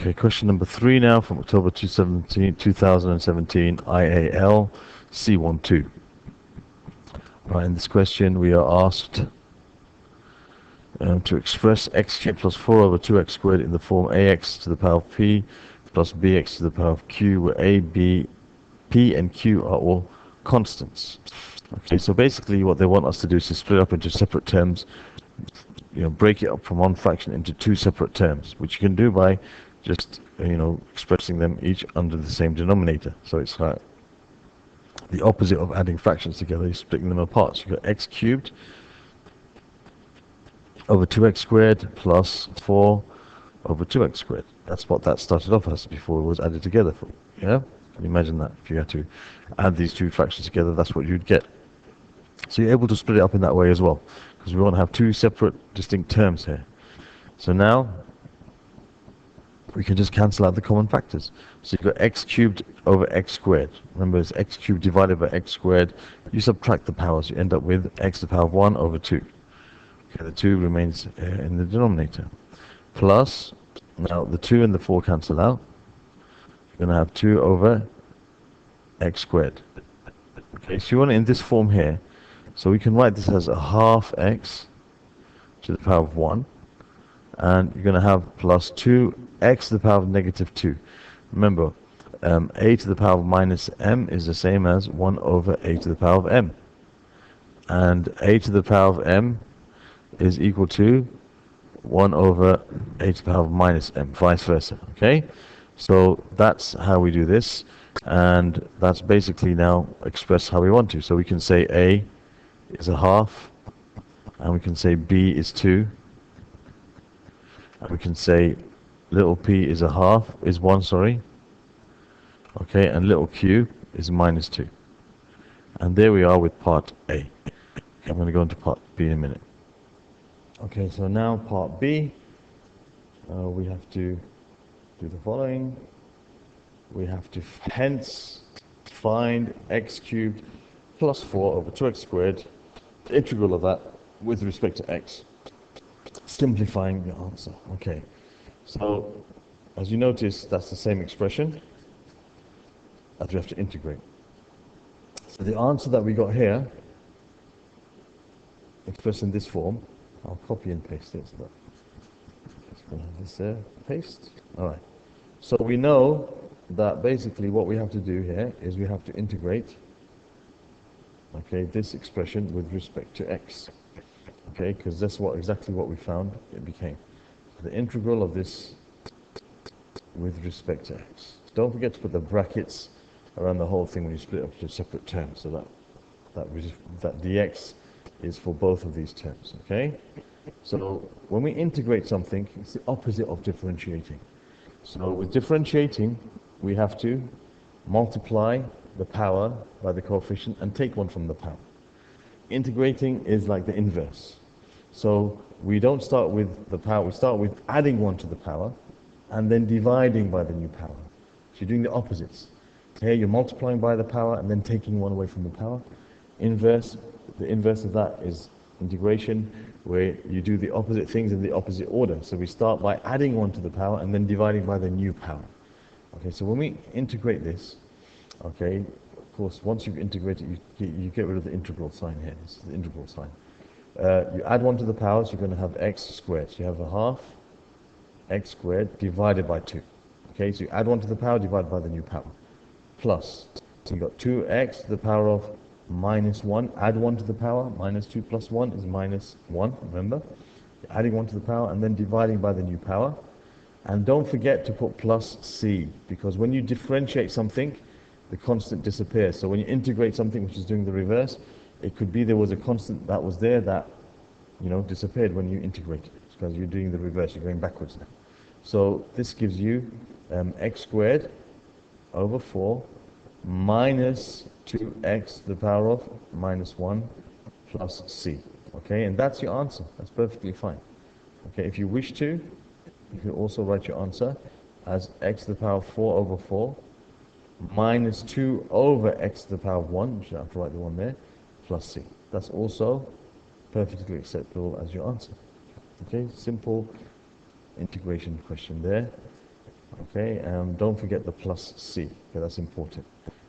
Okay, question number 3 now from October 2017, IAL C12. Right, in this question we are asked to express x cubed plus 4 over 2x squared in the form ax to the power of p plus bx to the power of q, where a, b, p and q are all constants. Okay, so basically what they want us to do is to split up into separate terms, break it up from one fraction into two separate terms, which you can do by just, expressing them each under the same denominator. So it's like the opposite of adding fractions together, you're splitting them apart. So you've got x cubed over 2x squared plus 4 over 2x squared. That's what that started off as before it was added together. Yeah? Can you imagine that? If you had to add these two fractions together, that's what you'd get. So you're able to split it up in that way as well, because we want to have two separate distinct terms here. So now we can just cancel out the common factors. So you've got x cubed over x squared. Remember, it's x cubed divided by x squared. You subtract the powers, you end up with x to the power of 1 over 2. Okay, the 2 remains in the denominator. Plus, now the 2 and the 4 cancel out. You're going to have 2 over x squared. Okay, so you want it in this form here. So we can write this as a half x to the power of 1. And you're going to have plus 2x to the power of negative 2. Remember, a to the power of minus m is the same as 1 over a to the power of m. And a to the power of m is equal to 1 over a to the power of minus m, vice versa. Okay? So that's how we do this. And that's basically now expressed how we want to. So we can say a is a half, and we can say b is 2. And we can say little p is 1, sorry. Okay, and little q is minus 2. And there we are with part A. I'm going to go into part B in a minute. Okay, so now part B, we have to do the following. We have to hence find x cubed plus 4 over 2x squared, the integral of that with respect to x. Simplifying the answer. Okay, so as you notice, that's the same expression that we have to integrate. So the answer that we got here, expressed in this form, I'll copy and paste it. So just going to have this there, paste. All right. So we know that basically what we have to do here is we have to integrate, okay, this expression with respect to x. Okay, because that's exactly what we found it became. The integral of this with respect to x. Don't forget to put the brackets around the whole thing when you split up into separate terms, so that dx is for both of these terms. Okay, so when we integrate something, it's the opposite of differentiating. So with differentiating, we have to multiply the power by the coefficient and take one from the power. Integrating is like the inverse. So we don't start with the power, we start with adding 1 to the power and then dividing by the new power. So you're doing the opposites. Here you're multiplying by the power and then taking 1 away from the power. The inverse of that is integration, where you do the opposite things in the opposite order. So we start by adding 1 to the power and then dividing by the new power. Okay, so when we integrate this, okay, of course, once you've integrated, you get rid of the integral sign here. This is the integral sign. You add 1 to the power, so you're going to have x squared. So you have a half x squared divided by 2. Okay, so you add 1 to the power divided by the new power. Plus, so you've got 2x to the power of minus 1. Add 1 to the power, minus 2 plus 1 is minus 1, remember? You're adding 1 to the power and then dividing by the new power. And don't forget to put plus c, because when you differentiate something, the constant disappears. So when you integrate something which is doing the reverse, it could be there was a constant that was there that, disappeared when you integrate it, because you're doing the reverse, you're going backwards now. So this gives you x squared over 4 minus 2x to the power of minus 1 plus c. Okay, and that's your answer. That's perfectly fine. Okay, if you wish to, you can also write your answer as x to the power of 4 over 4 minus 2 over x to the power of 1, which I have to write the 1 there, plus c. That's also perfectly acceptable as your answer. Okay, simple integration question there. Okay, don't forget the plus C. Okay, that's important.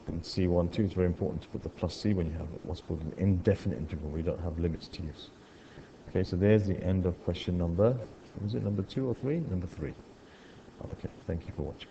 In C1, 2, it's very important to put the plus C when you have what's called an indefinite integral, where you don't have limits to use. Okay, so there's the end of question number, was it number 2 or 3? Number 3. Okay, thank you for watching.